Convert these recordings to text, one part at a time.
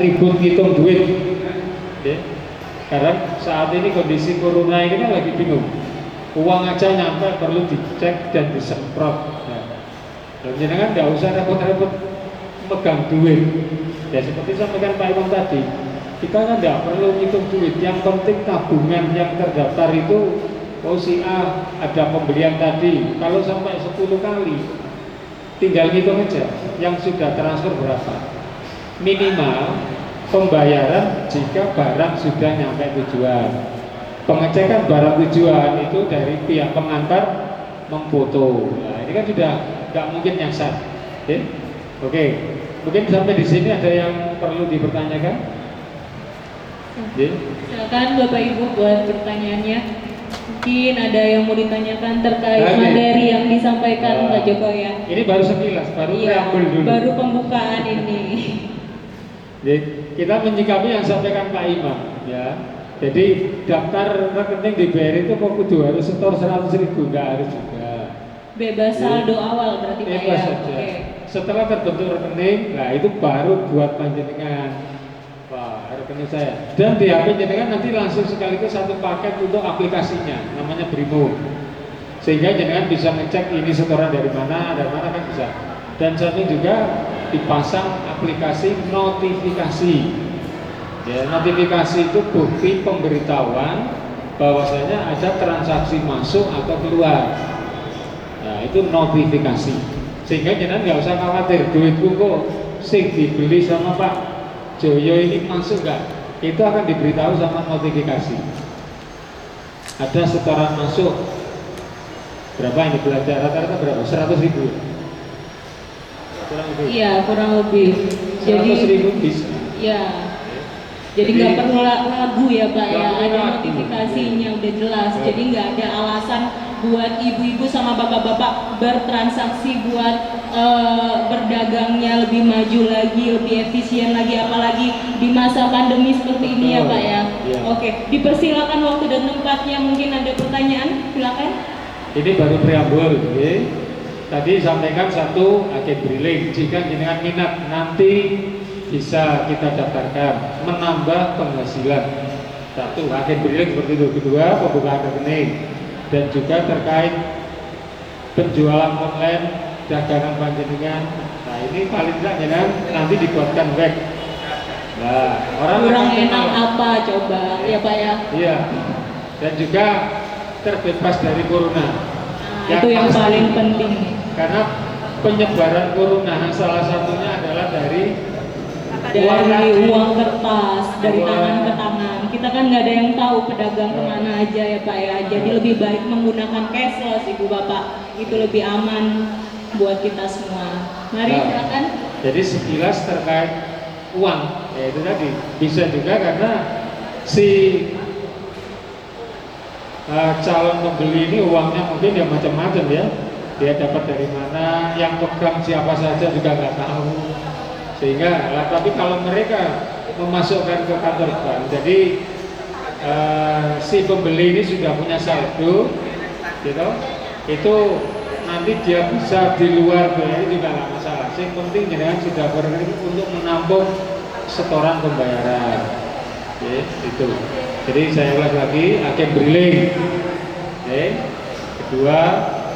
ribut ngitung duit. Ya. Karena saat ini kondisi corona ini kan lagi bingung. Uang aja nyampe perlu dicek dan disemprot. Dan jenengan nggak usah repot-repot megang duit. Ya seperti sampaikan Pak Imam tadi, kita kan nggak perlu ngitung duit. Yang penting tabungan yang terdaftar itu, oh si A ada pembelian tadi. Kalau sampai 10 kali, tinggal ngitung aja yang sudah transfer berapa. Minimal pembayaran jika barang sudah nyampe tujuan. Pengecekan barang tujuan itu dari pihak pengantar memfoto. Nah, ini kan sudah nggak mungkin nyasar. Oke. Mungkin sampai di sini ada yang perlu dipertanyakan? Silakan Bapak Ibu buat pertanyaannya. Mungkin ada yang mau ditanyakan terkait materi yang disampaikan Pak Joko ya. Ini baru sekilas, baru preambul dulu. Baru pembukaan ini. Jadi, kita menyikapi yang disampaikan Pak Imam ya. Jadi daftar rekening di BRI itu kok kudu harus setor 100.000, nggak harus juga. Bebas saldo awal berarti Pak ya. Saja. Setelah terbentuk rekening, nah itu baru buat panjenengan. Wah, rekening saya. Dan di HP jenengan nanti langsung sekaligus satu paket untuk aplikasinya, namanya Brimo. Sehingga jenengan bisa ngecek ini setoran dari mana kan bisa. Dan satu juga dipasang aplikasi notifikasi. Ya, notifikasi itu bukti pemberitahuan bahwasanya ada transaksi masuk atau keluar. Nah, itu notifikasi. Sehingga jenengan nggak usah khawatir duitku kok sing dibeli sama Pak Joyo ini masuk nggak? Itu akan diberitahu sama notifikasi. Ada setoran masuk berapa ini belajar rata-rata berapa? 100.000. Iya kurang lebih. 100.000 bisa. Iya. Jadi nggak perlu ragu ya Pak ya, ada notifikasinya udah jelas. Jadi nggak ada alasan buat ibu-ibu sama bapak-bapak bertransaksi buat berdagangnya lebih maju lagi, lebih efisien lagi, apalagi di masa pandemi seperti ini ya Pak ya. Oke, dipersilakan waktu dan tempatnya, mungkin ada pertanyaan, silakan. Ini baru preambul, ya. Tadi sampaikan satu agen briling, jika jenengan minat nanti bisa kita daftarkan, menambah penghasilan. Satu, agen briling seperti itu. Kedua, pembukaan rekening. Dan juga terkait penjualan online, dagangan panjenengan. Nah ini paling tidak jenengan nanti dibuatkan web. Nah, orang kurang enak apa coba, ya Pak ya? Iya. Dan juga terbebas dari corona. Itu yang paling penting. Karena penyebaran corona salah satunya adalah dari uang kertas, dari tangan ke tangan. Kita kan nggak ada yang tahu pedagang kemana aja ya Pak ya. Jadi lebih baik menggunakan cashless Ibu Bapak. Itu lebih aman buat kita semua. Mari silakan. Jadi sekilas terkait uang, ya itu tadi bisa juga karena si calon pembeli ini uangnya mungkin ya macam-macam ya. Dia dapat dari mana, yang pegang siapa saja juga nggak tahu. Sehingga, tapi kalau mereka memasukkan ke kantor bank, jadi si pembeli ini sudah punya saldo, gitu, itu nanti dia bisa di luar BRI juga nggak masalah. Yang penting jenengan sudah berrekening untuk menampung setoran pembayaran, itu. Jadi saya ulang lagi, agen briling, kedua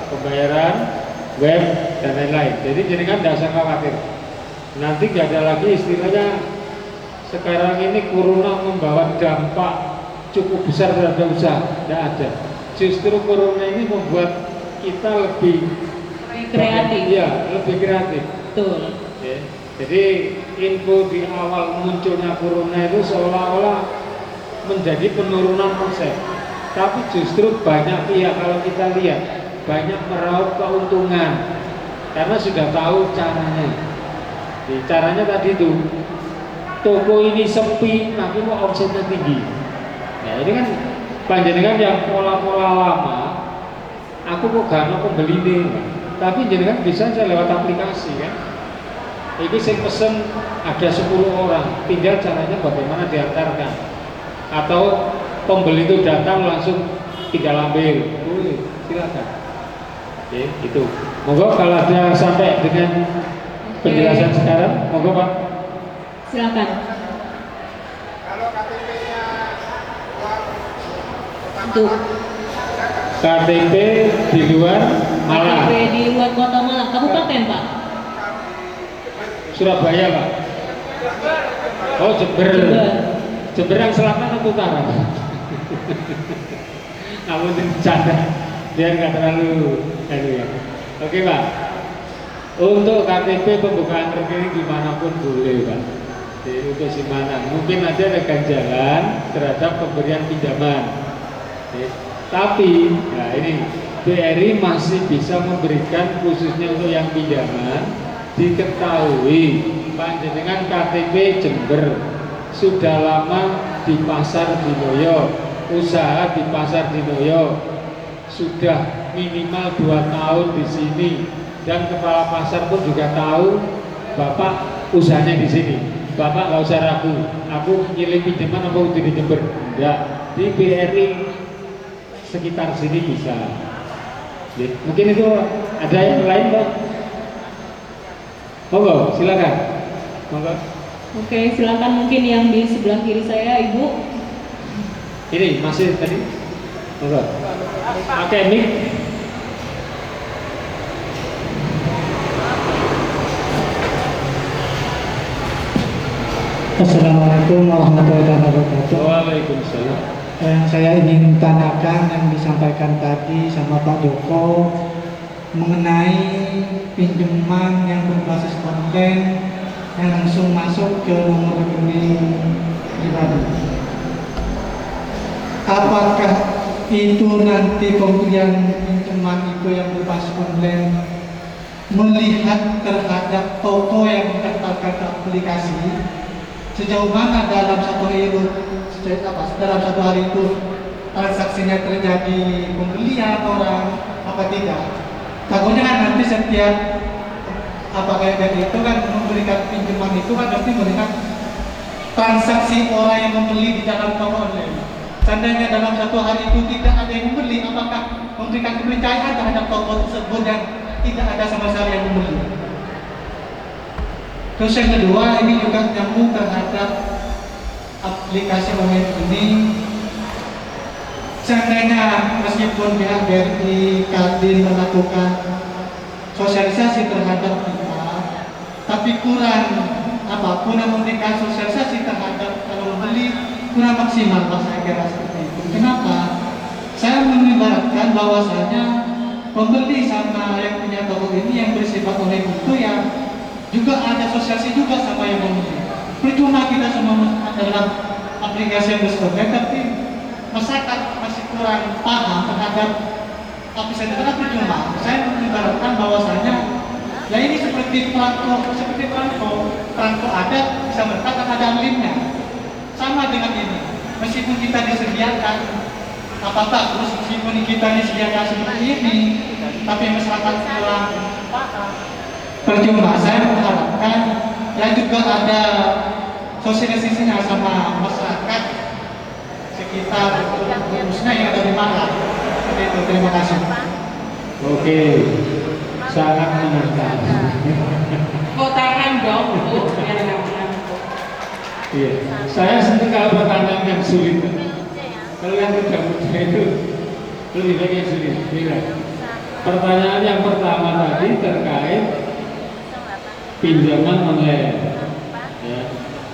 pembayaran web dan lain-lain. Jadi jenengan tidak usah khawatir. Nanti nggak ada lagi istilahnya sekarang ini corona membawa dampak cukup besar terhadap usaha, tidak ada. Justru corona ini membuat kita lebih kreatif. Iya, lebih kreatif. Betul. Jadi info di awal munculnya corona itu seolah-olah menjadi penurunan omset, tapi justru banyak pihak kalau kita lihat banyak meraup keuntungan karena sudah tahu caranya. Jadi, caranya tadi itu toko ini sepi tapi kok omsetnya tinggi. Nah ini kan panjenengan yang pola-pola lama, aku kok gak ada pembeli nih, tapi jenengan bisa aja lewat aplikasi kan. Ini saya pesen ada 10 orang, tinggal caranya bagaimana diantarkan. Atau pembeli itu datang langsung tinggal ambil, silakan. Oke, itu. Monggo kalau ada sampai dengan penjelasan sekarang, monggo Pak. Silakan. Untuk KTP di luar Malang. KTP di luar kota Malang, kabupaten Pak? Surabaya Pak. Oh Jember. Jember yang selatan atau utara? Namun bercanda, biar nggak terlalu ya. Oke Pak. Untuk KTP pembukaan rekening dimanapun boleh Pak. Jadi, untuk simpanan, mungkin ada ganjalan terhadap pemberian pinjaman. Oke. Tapi, nah ini BRI masih bisa memberikan khususnya untuk yang pinjaman. Diketahui panjenengan KTP Jember sudah lama di Pasar Dinoyo, usaha di Pasar Dinoyo, sudah minimal 2 tahun di sini, dan kepala pasar pun juga tahu Bapak usahanya di sini. Bapak nggak usah ragu, aku nyilih pinjaman apa udah di Jember? Enggak, di BRI sekitar sini bisa. Mungkin itu ada yang lain Pak? Monggo, silakan. Monggo. Oke, silakan mungkin yang di sebelah kiri saya, Ibu. Ini masih tadi. Monggo. Pakai mic. Assalamualaikum warahmatullahi wabarakatuh. Waalaikumsalam. Yang saya ingin tanyakan yang disampaikan tadi sama Pak Joko mengenai pinjaman yang berbasis online yang langsung masuk ke nomor rekening pribadi. Apakah itu nanti pemberian pinjaman itu yang berbasis online melihat terhadap toko yang mendaftarkan ke aplikasi? Sejauh mana dalam satu hari itu, dalam satu hari itu transaksinya terjadi pembelian orang apa tidak? Takutnya kan nanti setiap kayak itu kan memberikan pinjaman itu kan pasti melihat transaksi orang yang membeli di dalam toko online. Seandainya dalam satu hari itu tidak ada yang membeli, apakah memberikan kepercayaan terhadap toko tersebut yang tidak ada sama sekali yang membeli? Terus yang kedua, ini juga nyambung terhadap aplikasi online ini. Seandainya meskipun pihak BRI Kadin melakukan sosialisasi terhadap kita, tapi kurang apapun yang memberikan sosialisasi terhadap kalau membeli kurang maksimal, saya kira seperti itu. Kenapa? Saya mengibaratkan bahwasanya pembeli sama yang punya toko ini yang bersifat online itu ya juga ada sosialisasi juga sama yang membeli. Percuma kita semua dalam aplikasi yang bersebut, tapi masyarakat masih kurang paham terhadap aplikasi itu karena percuma. Saya mengibaratkan bahwasanya ya ini seperti perangko ada bisa meletakkan ada linknya. Sama dengan ini, meskipun kita disediakan apa-apa, terus meskipun kita disediakan seperti ini, tapi masyarakat kurang paham. Percuma. Saya mengharapkan ya juga ada sosialisasinya sama masyarakat sekitar khususnya yang ada di Malang. Seperti itu. Terima kasih. Oke, sangat menyenangkan. Kok tangan dong, Bu? Iya, saya senang kalau pertanyaan yang sulit. Kalau yang tidak mudah itu lebih baik yang sulit. Pertanyaan yang pertama tadi terkait pinjaman online. Ya.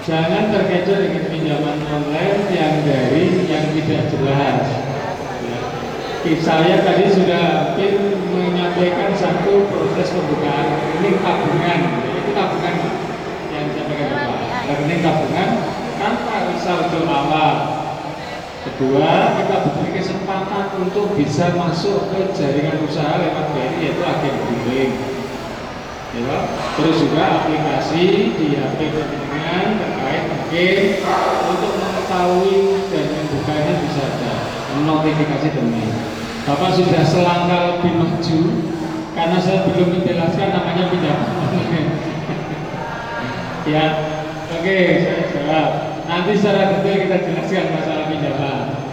Jangan terkecoh dengan pinjaman online yang tidak jelas. Ya. Saya tadi sudah menyampaikan satu proses pembukaan rekening tabungan. Itu tabungan yang saya sampaikan Pak. Rekening tabungan tanpa saldo awal. Kedua, kita beri kesempatan untuk bisa masuk ke jaringan usaha lewat BRI yaitu agen billing. Ya, terus juga aplikasi di HP dengan terkait mungkin untuk mengetahui dan membukanya bisa ada notifikasi demi. Bapak sudah selangkah lebih maju karena saya belum menjelaskan namanya pinjaman. Ya, oke, saya jawab. Nanti secara detail kita jelaskan masalah pinjaman.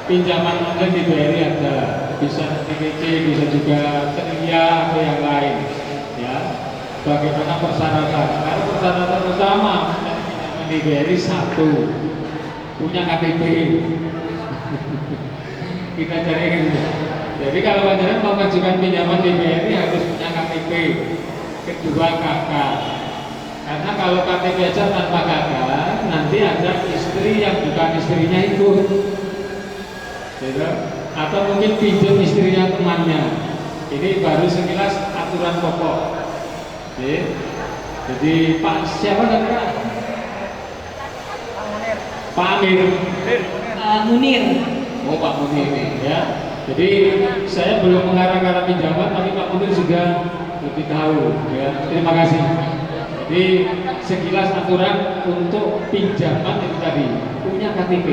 Pinjaman online di BRI ada, bisa TPC, bisa juga ceria atau yang lain. Ya, bagaimana persyaratan? Karena persyaratan utama pinjaman di BRI satu, punya KTP. Kita cari gitu. Jadi kalau panjenengan mau mengajukan pinjaman di BRI harus punya KTP. Kedua KK. Karena kalau KTP aja tanpa KK, nanti ada istri yang bukan istrinya ikut. Gitu. Atau mungkin pinjam istrinya temannya. Ini baru sekilas aturan pokok. Oke. Jadi Pak siapa namanya? Pak Amir. Munir. Oh Pak Munir ya. Jadi saya belum mengarah-arah pinjaman, tapi Pak Munir juga lebih tahu ya. Terima kasih. Jadi sekilas aturan untuk pinjaman itu tadi punya KTP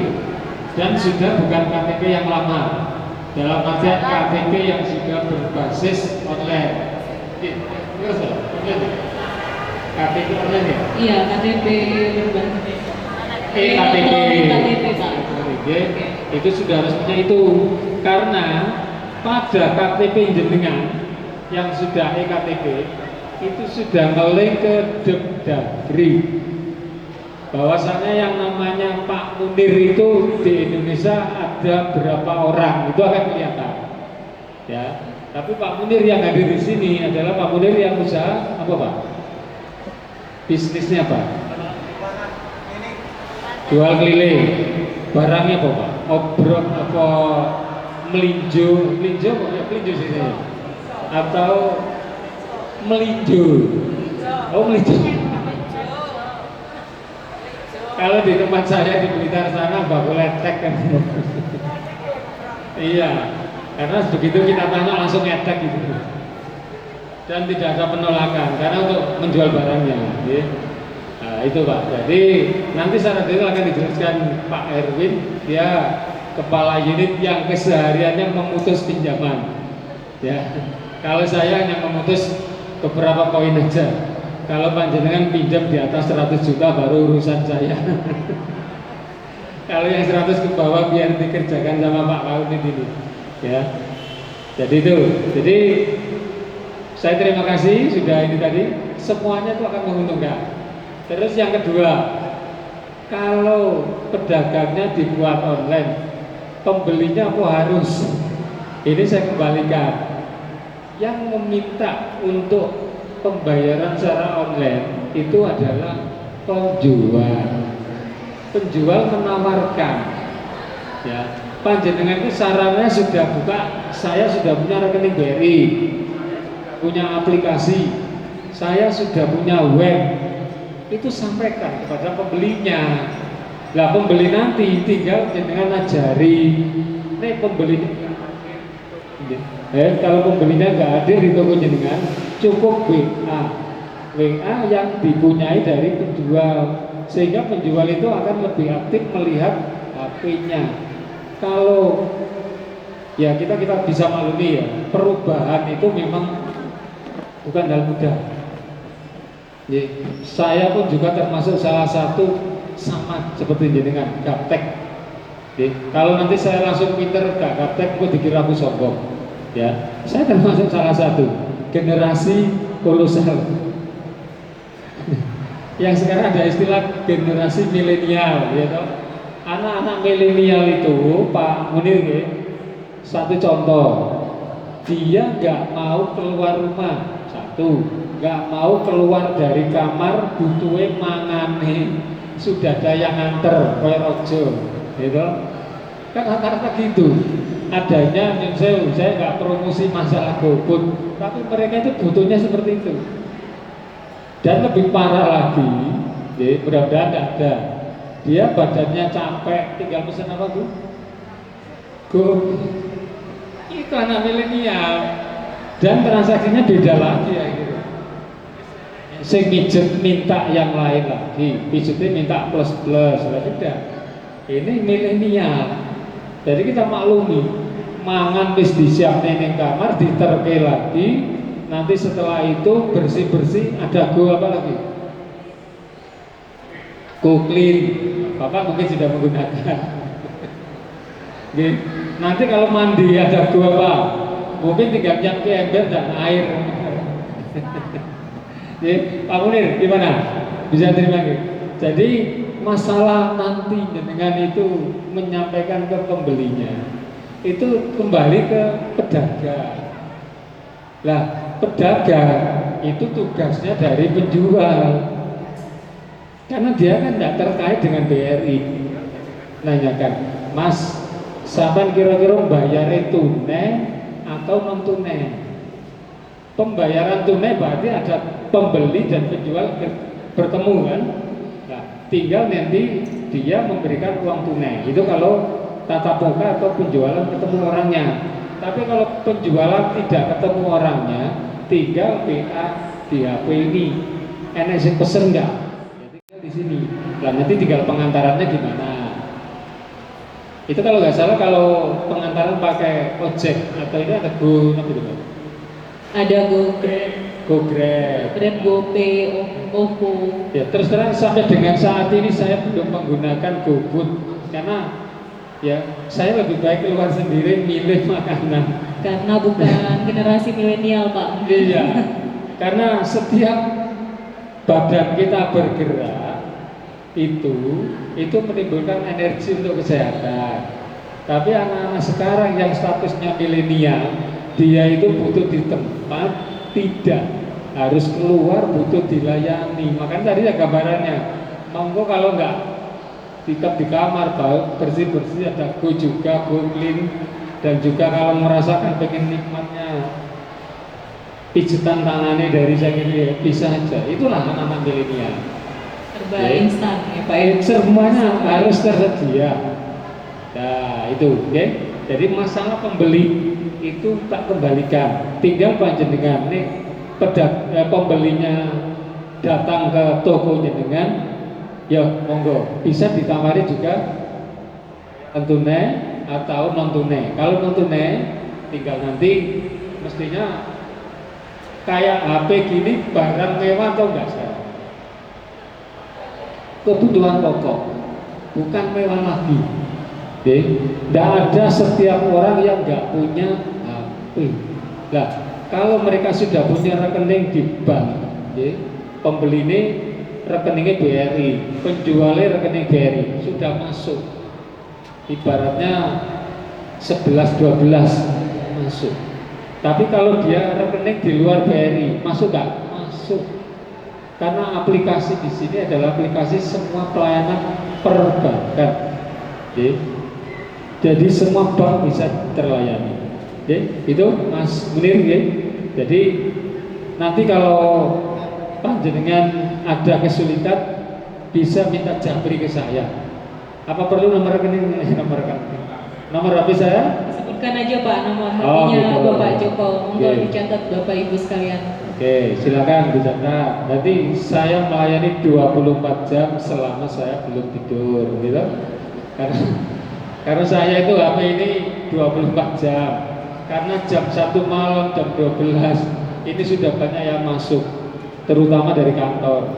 dan sudah bukan KTP yang lama, dalam artian KTP yang sudah berbasis online. Terus online. KTP online ya? Iya, KTP berbasis. KTP. KTP Pak. Itu sudah harus punya itu karena pada KTP jenengan yang sudah eKTP itu sudah ngeling ke Depdagri bahwasannya yang namanya Pak Munir itu di Indonesia ada berapa orang itu akan kelihatan ya. Tapi Pak Munir yang hadir di sini adalah Pak Munir yang usaha apa Pak? Bisnisnya apa? Jual keliling. Barangnya apa Pak? Obrok apa melinjo? Melinjo apa ya? Melinjo sih saya. Atau melinjo? Oh melinjo. Kalau di tempat saya di Blitar sana baku letek kan. Iya, karena begitu kita tanya langsung ngetek gitu. Dan tidak ada penolakan karena untuk menjual barangnya. Ya. Nah, itu Pak. Jadi nanti secara detail akan dijelaskan Pak Erwin, dia kepala unit yang kesehariannya memutus pinjaman. Ya. Kalau saya hanya memutus beberapa poin aja. Kalau panjenengan pinjam di atas 100 juta baru urusan saya. Kalau yang 100 ke bawah biar dikerjakan sama Pak Kaunit ini. Ya. Jadi itu. Jadi saya terima kasih sudah ini tadi. Semuanya itu akan menguntungkan. Terus yang kedua, kalau pedagangnya dibuat online, pembelinya apa harus? Ini saya kembalikan. Yang meminta untuk pembayaran secara online itu adalah penjual. Penjual menawarkan, ya, panjenengan itu sarannya sudah buka, saya sudah punya rekening BRI, punya aplikasi, saya sudah punya web. Itu sampaikan kepada pembelinya. Lah pembeli nanti tinggal jenengan ajari. Nih pembeli kalau pembelinya nggak hadir di toko jenengan, cukup WA yang dipunyai dari penjual, sehingga penjual itu akan lebih aktif melihat HP-nya. Kalau ya kita bisa maklumi ya, perubahan itu memang bukan hal mudah. Ya, saya pun juga termasuk salah satu sama seperti jenengan gaptek. Ya, kalau nanti saya langsung pinter gak gaptek, kok dikira aku sombong. Ya, saya termasuk salah satu generasi kolosal. Yang sekarang ada istilah generasi milenial, ya toh. Anak-anak milenial itu Pak Munir ya, satu contoh, dia nggak mau keluar rumah, satu, nggak mau keluar dari kamar, butuhe mangane sudah ada yang nganter koyo rojo, gitu. Kan rata-rata gitu. Adanya saya nggak promosi masalah GoFood, tapi mereka itu butuhnya seperti itu. Dan lebih parah lagi, ya, mudah-mudahan tidak ada. Dia badannya capek, tinggal pesan apa Bu? Itu anak milenial. Dan transaksinya beda lagi ya gitu. Sing pijet minta yang lain lagi, pijetnya minta plus-plus, sudah. Ini milenial. Jadi kita maklumi, mangan wis disiapne ning kamar, diterke lagi, nanti setelah itu bersih-bersih ada go apa lagi? Go clean. Bapak mungkin sudah menggunakan. Nanti kalau mandi ada go apa? Mungkin tinggal nyapi ember dan air. Pak Munir gimana? Bisa terima gitu? Jadi masalah nanti dengan itu menyampaikan ke pembelinya itu kembali ke pedagang. Lah, pedagang itu tugasnya dari penjual. Karena dia kan tidak terkait dengan BRI. Nanyakan, Mas, sampean kira-kira bayarnya tunai atau non tunai? Pembayaran tunai berarti ada pembeli dan penjual bertemu kan? Nah, tinggal nanti dia memberikan uang tunai. Itu kalau tatap muka atau penjualan ketemu orangnya. Tapi kalau penjualan tidak ketemu orangnya, tinggal PA di HP ini. Enak sih pesen nggak? Di sini. Nah, nanti tinggal pengantarannya gimana? Itu kalau nggak salah kalau pengantaran pakai ojek atau ini ada Go apa gitu Pak? Ada GoGrab, Grab, GoPay, OVO. Ya, terus terang sampai dengan saat ini saya belum menggunakan GoFood karena ya saya lebih baik keluar sendiri milih makanan. Karena bukan generasi milenial Pak. Iya, karena setiap badan kita bergerak itu menimbulkan energi untuk kesehatan. Tapi anak-anak sekarang yang statusnya milenial, dia itu butuh di tempat, tidak harus keluar, butuh dilayani. Makanya tadi ya gambarannya, monggo kalau nggak tetap di kamar, bersih-bersih ada Go juga, Go Clean. Dan juga kalau merasakan pengen nikmatnya pijetan tangannya dari saya ini bisa aja. Itulah anak-anak milenial. Serba instan ya Pak ya. Semuanya harus tersedia. Nah itu, oke. Jadi masalah pembeli itu tak kembalikan. Tinggal panjenengan nih pembelinya datang ke toko jenengan, ya monggo bisa ditawari juga tunai atau non tunai. Kalau non tunai tinggal nanti mestinya kayak HP gini barang mewah atau enggak sekarang? Kebutuhan pokok, bukan mewah lagi. Tidak ada setiap orang yang nggak punya HP. Nah, kalau mereka sudah punya rekening di bank, pembeli ini rekeningnya BRI, penjualnya rekening BRI, sudah masuk. Ibaratnya 11-12 masuk. Tapi kalau dia rekening di luar BRI, masuk nggak? Masuk. Karena aplikasi di sini adalah aplikasi semua pelayanan perbankan. Jadi semua bank bisa terlayani. Itu Mas Munir ya. Jadi nanti kalau panjenengan ada kesulitan bisa minta japri ke saya. Apa perlu nomor rekening? Nomor HP saya? Sebutkan aja Pak nomor HP-nya gitu. Bapak Joko. Monggo dicatat Bapak Ibu sekalian. Oke, silakan dicatat. Nanti saya melayani 24 jam selama saya belum tidur, gitu. Karena saya itu HP ini 24 jam. Karena jam 1 malam, jam 12 ini sudah banyak yang masuk, terutama dari kantor.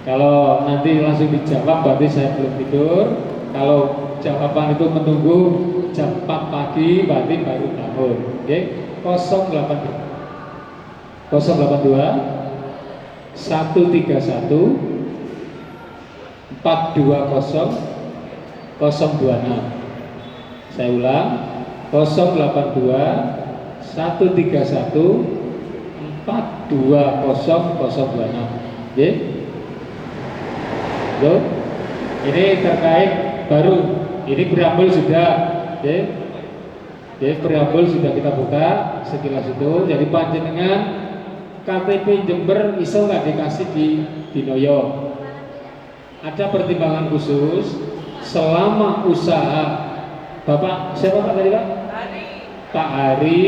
Kalau nanti langsung dijawab berarti saya belum tidur. Kalau jawaban itu menunggu jam 4 pagi berarti baru bangun. Oke, 082 131 420 026. Saya ulang 082 131 420 026. Oke. Loh, ini terkait baru, ini preambul sudah, preambul sudah kita buka sekilas itu. Jadi panjenengan KTP Jember iso nggak dikasih di Noyo? Ada pertimbangan khusus selama usaha Bapak siapa Pak tadi Pak? Pak Hari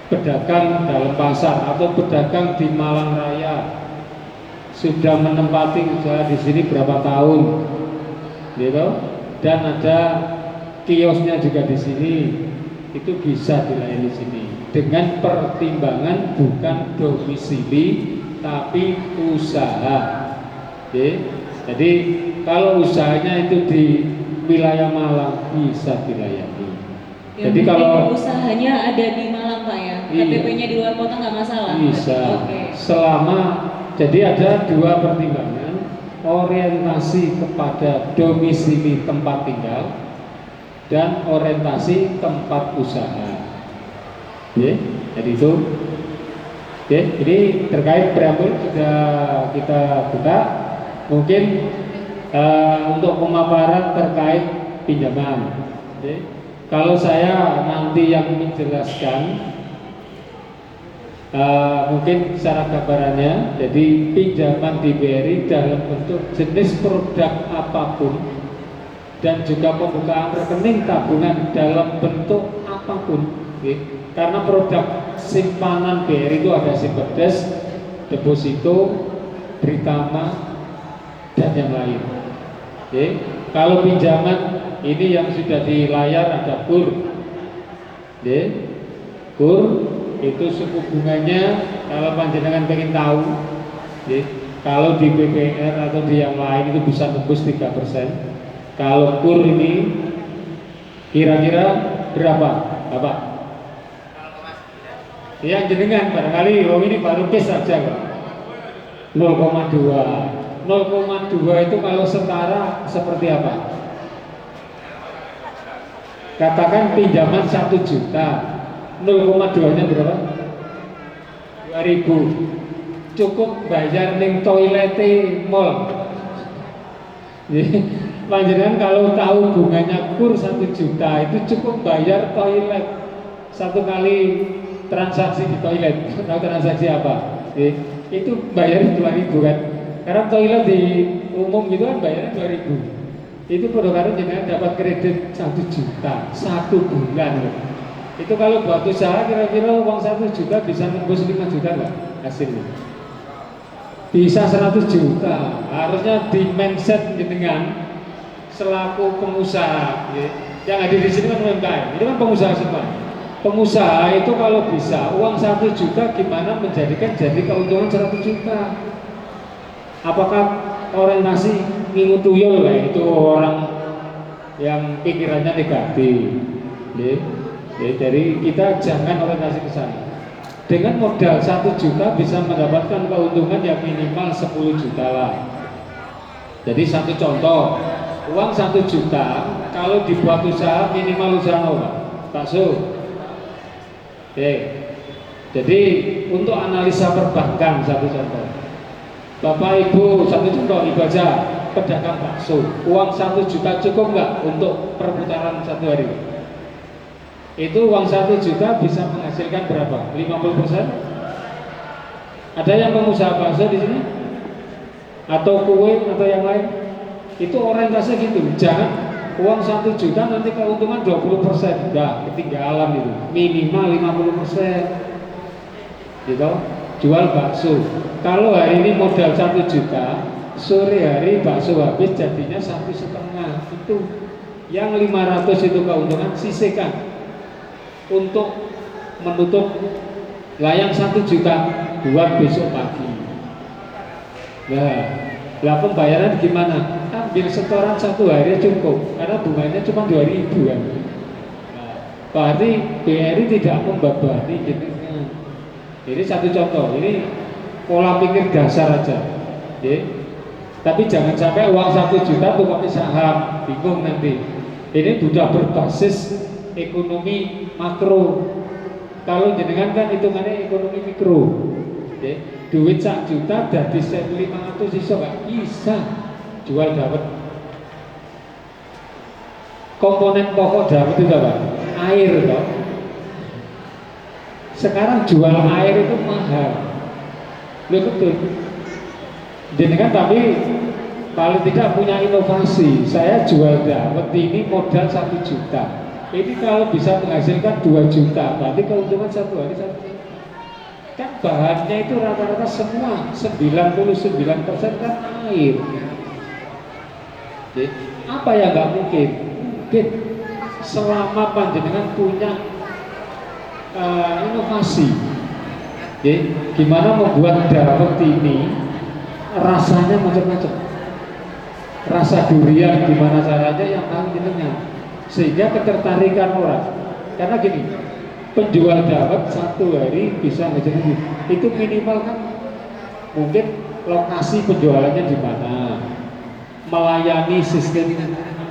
pedagang dalam pasar atau pedagang di Malang Raya. Sudah menempati usaha di sini berapa tahun, gitu? Dan ada kiosnya juga di sini, itu bisa dilayani di sini dengan pertimbangan bukan domisili tapi usaha. Jadi kalau usahanya itu di wilayah Malang bisa dilayani. Ya, jadi kalau usahanya ada di Malang Pak ya, KTP-nya di luar kota nggak masalah. Bisa. Oke. Selama jadi ada dua pertimbangan. orientasi kepada domisili tempat tinggal dan orientasi tempat usaha. Oke, jadi itu. Oke, ini terkait preambul sudah kita buka. Mungkin untuk pemaparan terkait pinjaman. Oke. Kalau saya nanti yang menjelaskan, mungkin secara gambarannya, jadi pinjaman di BRI dalam bentuk jenis produk apapun dan juga pembukaan rekening tabungan dalam bentuk apapun. Oke. Karena produk simpanan BRI itu ada Simpedes, deposito, Britama, dan yang lain. Oke. Kalau pinjaman ini yang sudah di layar ada KUR. Oke. KUR itu suku bunganya kalau panjenengan pengen tahu, oke, kalau di BPR atau di yang lain itu bisa tembus 3%. Kalau KUR ini kira-kira berapa, Bapak? Yang jenengan barangkali ini baru kes saja, Pak. 0,2. 0,2 itu kalau setara seperti apa? Katakan pinjaman 1 juta, 0,2 nya berapa? 2.000. Cukup bayar ning toilete mall. Jadi panjenengan kalau tahu bunganya KUR 1 juta itu cukup bayar toilet 1 kali transaksi di toilet. Tahu transaksi apa? Itu bayarnya 2.000 kan? Karena toilet di umum gitu kan bayarnya 2.000. Itu pada jenengan dapat kredit 1 juta 1 bulan. Itu kalau buat usaha kira-kira uang 1 juta bisa nembus 5 juta nggak hasilnya? Bisa 100 juta. Harusnya di mindset jenengan selaku pengusaha. Ya. Yang hadir di sini kan UMKM. Ini kan pengusaha semua. Pengusaha itu kalau bisa uang 1 juta gimana menjadikan jadi keuntungan 100 juta. Apakah orientasi ngingu tuyul lah itu orang yang pikirannya negatif. Jadi kita jangan orientasi ke sana. Dengan modal 1 juta bisa mendapatkan keuntungan yang minimal 10 juta lah. Jadi satu contoh, uang 1 juta kalau dibuat usaha minimal usaha apa? Bakso. Oke. Jadi untuk analisa perbankan satu contoh. Bapak Ibu satu contoh Ibu aja pedagang bakso. Uang 1 juta cukup nggak untuk perputaran 1 hari? Itu uang 1 juta bisa menghasilkan berapa? 50%? Ada yang pengusaha bakso di sini? Atau kue atau yang lain? Itu orientasi gitu. Jangan uang 1 juta nanti keuntungan 20%. Enggak, ketinggalan itu. Minimal 50%. Gitu. Jual bakso. Kalau hari ini modal 1 juta, sore hari bakso habis jadinya 1,5. Itu yang 500 itu keuntungan sisihkan untuk menutup layang 1 juta buat besok pagi. Nah, pembayaran gimana? Ambil setoran 1 hari cukup karena bunganya cuma 2.000 kan. Nah, berarti BRI tidak membebani jenengan. Ini satu contoh. Ini pola pikir dasar aja. Tapi jangan sampai uang 1 juta tuh pakai saham, bingung nanti. Ini sudah berbasis ekonomi makro. Kalau jenengan kan hitungannya ekonomi mikro. Duit 1 juta dari 1.500 iso nggak? Bisa. Jual dapat. Komponen pokok dapat itu apa? Air toh. Sekarang jual air itu mahal. Loh betul. Jenengan tapi paling tidak punya inovasi. Saya jual dapat ini modal 1 juta. Ini kalau bisa menghasilkan 2 juta, berarti keuntungan 1 hari 1 juta. Kan bahannya itu rata-rata semua 99% kan air. Jadi, apa yang nggak mungkin? Mungkin selama panjenengan punya inovasi. Jadi, gimana membuat dawet ini rasanya macam-macam. Rasa durian gimana caranya yang tahu jenengan. Sehingga ketertarikan orang. Karena gini, penjual dawet 1 hari bisa ngajarin itu minimal kan mungkin lokasi penjualannya di mana, melayani sistem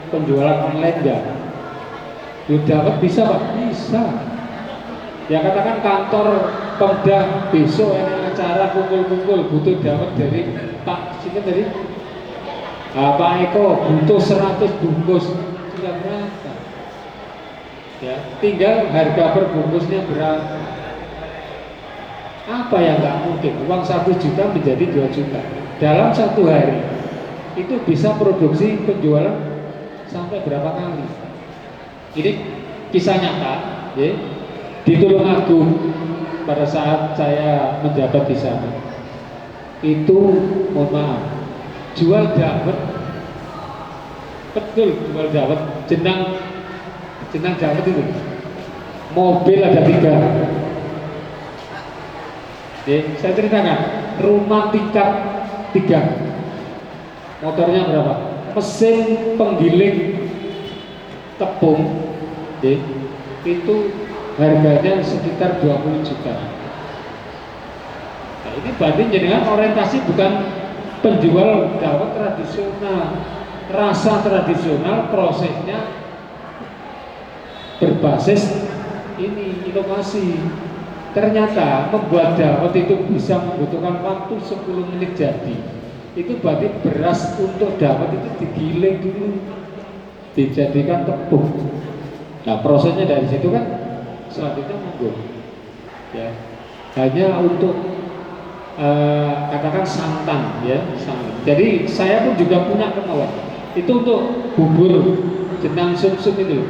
penjualan online nggak? Dapat bisa Pak? Bisa. Ya katakan kantor Pemda besok ada acara kumpul-kumpul butuh dapat dari Pak Sinten dari Pak Eko butuh 100 bungkus, sudah berapa? Ya, tinggal harga per bungkusnya berapa. Apa yang nggak mungkin? Uang 1 juta menjadi 2 juta dalam 1 hari. Itu bisa produksi penjualan sampai berapa kali? Ini kisah nyata, ya. Di Tulungagung pada saat saya menjabat di sana, itu mohon maaf, jual dawet, betul jual dawet, jenang dawet itu, mobil ada 3. Saya ceritakan, rumah tingkat 3, motornya berapa? Mesin penggiling tepung, itu harganya sekitar 20 juta. Nah, ini berarti jenengan orientasi bukan penjual dawet tradisional, rasa tradisional, prosesnya berbasis ini inovasi. Ternyata membuat dawet itu bisa membutuhkan waktu 10 menit jadi. Itu berarti beras untuk dawet itu digiling dulu, dijadikan tepung. Nah prosesnya dari situ kan selanjutnya monggo, ya hanya untuk katakan santan, ya santan. Jadi saya pun juga punya kemauan itu untuk bubur jenang sum-sum itu.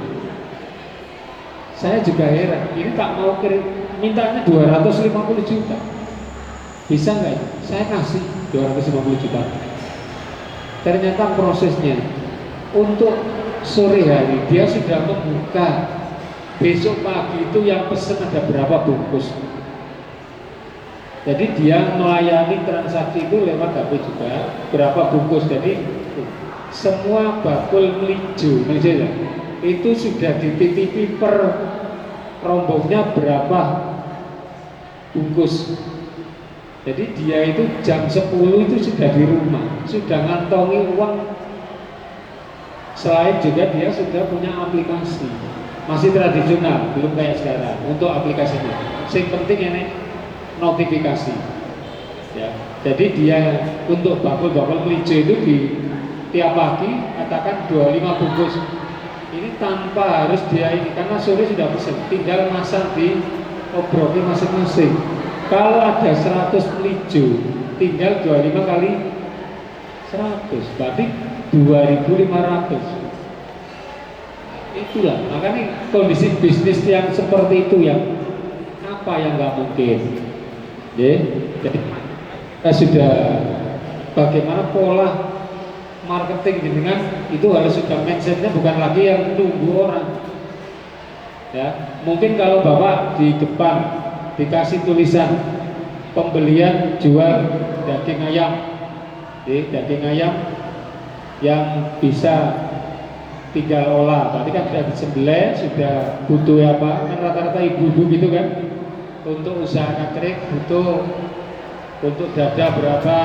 Saya juga heran, ini tak mau kirim, mintanya 250 juta, bisa nggak? Saya kasih 250 juta. Ternyata prosesnya untuk sore hari dia sudah membuka. Besok pagi itu yang pesen ada berapa bungkus. Jadi dia melayani transaksi itu lewat HP juga, berapa bungkus. Jadi semua bakul melijo ya, itu sudah dititipi per rombongnya berapa bungkus. Jadi dia itu jam 10 itu sudah di rumah, sudah ngantongi uang. Selain juga dia sudah punya aplikasi. Masih tradisional, belum kayak sekarang untuk aplikasinya. Yang penting ini notifikasi. Ya, jadi dia untuk bakul-bakul melijo itu di tiap pagi katakan 25 bungkus. Ini tanpa harus dia ini karena sore sudah pesen, tinggal masak di obroknya masing-masing. Kalau ada 100 melijo, tinggal 25 kali 100, berarti 2.500. Itulah makanya kondisi bisnis yang seperti itu yang apa yang nggak mungkin, ya. Jadi kita sudah bagaimana pola marketing dengan itu harus sudah mindsetnya bukan lagi yang nunggu orang, ya. Mungkin kalau bapak di depan dikasih tulisan pembelian jual daging ayam, daging ayam yang bisa tinggal olah, berarti kan sudah disembelih, sudah butuh apa? Kan rata-rata ibu-ibu gitu kan, untuk usaha catering butuh untuk dada berapa,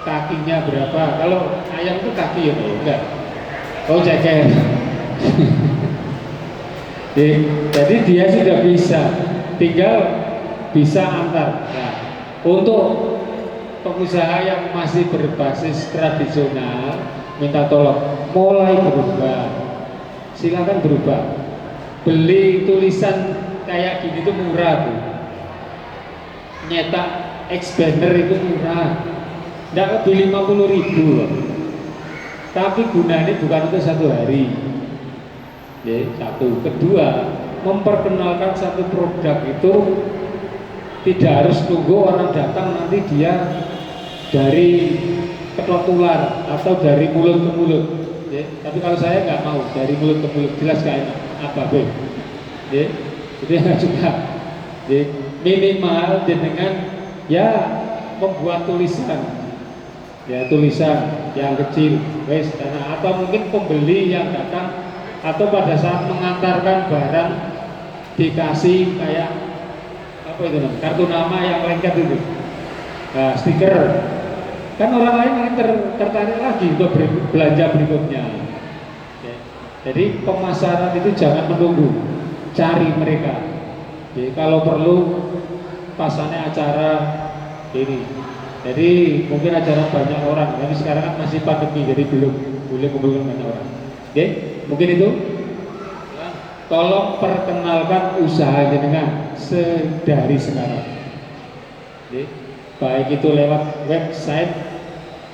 kakinya berapa. Kalau ayam itu kaki ya enggak? Oh ceker. Jadi dia sudah bisa, tinggal bisa antar. Nah, untuk pengusaha yang masih berbasis tradisional, minta tolong mulai berubah, silakan berubah. Beli tulisan kayak gini tuh murah tuh, nyetak expander itu murah, nggak lebih 50.000 loh. Tapi gunanya bukan untuk 1 hari, ya, 1. Kedua, memperkenalkan satu produk itu tidak harus tunggu orang datang nanti dia dari ketok tular atau dari mulut ke mulut, ya. Tapi kalau saya nggak mau dari mulut ke mulut, jelas gak enak apa be, ya. Jadi nggak suka, ya. Minimal dengan ya membuat tulisan, ya tulisan yang kecil, wes, atau mungkin pembeli yang datang atau pada saat mengantarkan barang dikasih kayak apa itu namanya, kartu nama yang lengket itu, nah, stiker. kan orang lain mungkin tertarik lagi untuk belanja berikutnya. Ya. Jadi pemasaran itu jangan menunggu, cari mereka. Jadi kalau perlu pasannya acara ini. Jadi mungkin acara banyak orang, tapi sekarang kan masih pandemi, jadi belum boleh kumpulkan banyak orang. Oke, mungkin itu. Tolong perkenalkan usaha jenengan sedari sekarang. Oke. Baik itu lewat website,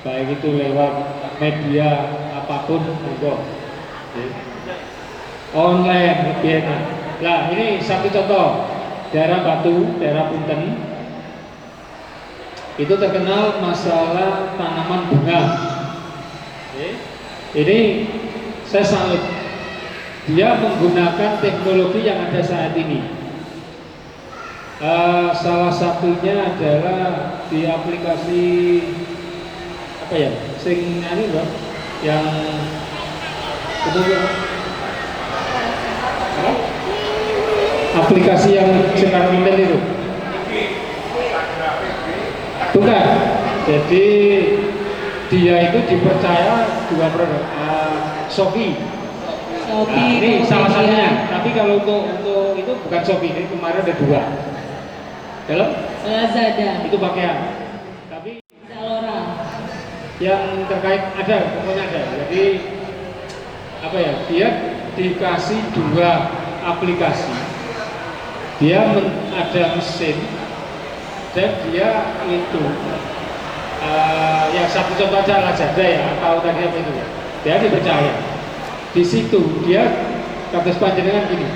baik itu lewat media apapun, monggo. Oke. Online lebih enak. Nah ini satu contoh, daerah Batu, daerah Punten, itu terkenal masalah tanaman bunga. Oke. Ini saya salut. Dia menggunakan teknologi yang ada saat ini. Salah satunya adalah di aplikasi apa ya? Sing ini loh, yang aplikasi yang sekarang ini itu. Bukan. Jadi dia itu dipercaya dua produk, Shopee. Shopee, Ini salah Tokopedia. satunya. Tapi kalau untuk itu bukan Shopee, ini kemarin ada dua. Dalam Lazada, itu pakaian. Tapi Zalora. yang terkait ada, pokoknya ada. Jadi apa ya? Dia dikasih dua aplikasi. Dia ada mesin dan dia itu ya satu contoh aja Lazada ya, atau tadi apa itu? Dia dipercaya. Di situ dia kata panjenengan gini,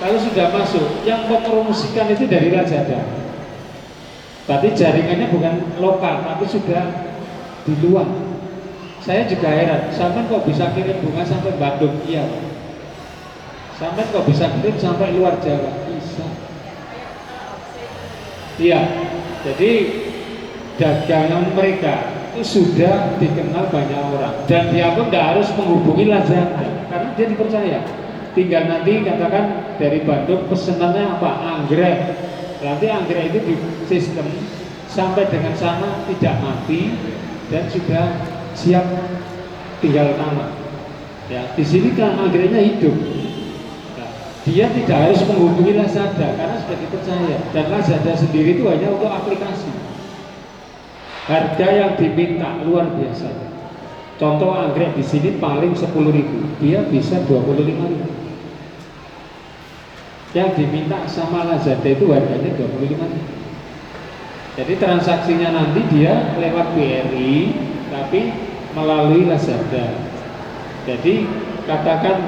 kalau sudah masuk yang mempromosikan itu dari Lazada, berarti jaringannya bukan lokal tapi sudah di luar. Saya juga heran, sampai kok bisa kirim bunga sampai Bandung? Iya Pak. Sampai kok bisa kirim sampai luar Jawa? Bisa. Iya, jadi dagangan mereka itu sudah dikenal banyak orang, dan dia pun tidak harus menghubungi Lazada karena dia dipercaya. Tinggal nanti katakan dari Bandung pesenannya apa, anggrek, nanti anggrek itu di sistem sampai dengan sana tidak mati dan sudah siap tinggal tanam. Ya, di sini kan anggreknya hidup. Nah, dia tidak harus menghubungi Lazada karena sudah dipercaya, dan Lazada sendiri itu hanya untuk aplikasi. Harga yang diminta luar biasa. Contoh anggrek di sini paling 10.000, dia bisa 25.000. Yang diminta sama Lazada itu harganya 25.000. Jadi transaksinya nanti dia lewat BRI, tapi melalui Lazada. Jadi katakan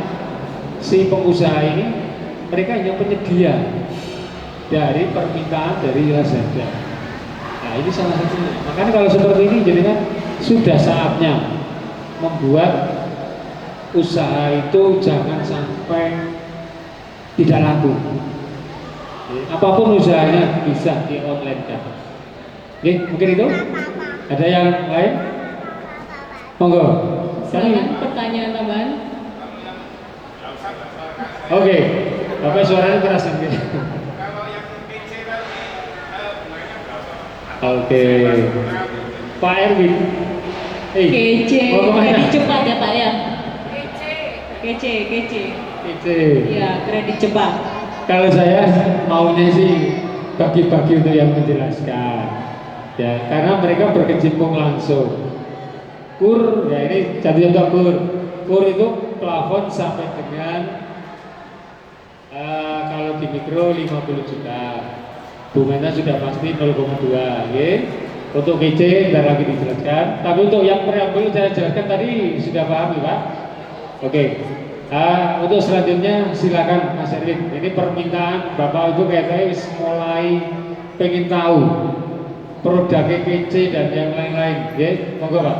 si pengusaha ini, mereka hanya penyedia dari permintaan dari Lazada. Nah ini salah satunya. Makanya kalau seperti ini jadi kan sudah saatnya membuat usaha itu jangan sampai tidak laku. Apapun usahanya bisa di online kan. Oke, mungkin itu. Ada yang lain? Monggo. Silakan pertanyaan tambahan. Oke, Bapak suaranya keras kan? Oke, Pak Erwin. Kece, mau kemana? kredit cepat ya Pak ya. Kece. Kece. Ya, kredit cepat. Kalau saya maunya sih bagi-bagi untuk yang menjelaskan, ya karena mereka berkecimpung langsung. Kur, ya ini contoh kur. Kur itu plafon sampai dengan kalau di mikro 50 juta. Bunganya sudah pasti 0,2, ya. Untuk kece ntar lagi dijelaskan. Tapi untuk yang preambul saya jelaskan tadi sudah paham ya Pak? Oke. Untuk selanjutnya silakan Mas Erwin. Ini permintaan Bapak Ibu kayaknya mulai pengen tahu produk kece dan yang lain-lain, ya. Monggo Pak.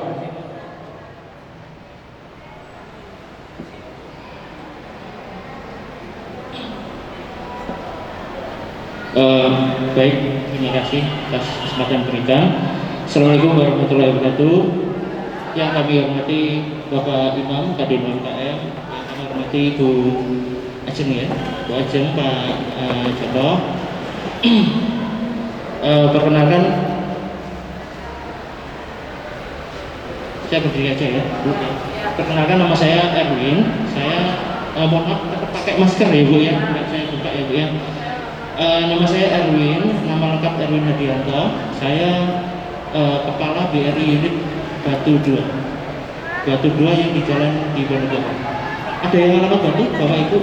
Baik, terima kasih atas kesempatan berita. Assalamualaikum warahmatullahi wabarakatuh. Yang kami hormati Bapak Imam, Kadin UMKM, yang kami hormati Bu Ajeng ya, Bu Ajeng, Pak Joko. Perkenalkan, Saya berdiri aja ya, Bu. Perkenalkan, nama saya Erwin. Saya mohon maaf tetap pakai masker ya Bu ya. Saya buka ya Bu ya. Nama saya Erwin, nama lengkap Erwin Hadianto. Saya kepala BRI unit Batu 2 yang di Jalan Diponegoro. Ada yang alamat Batu, Bapak Ibu?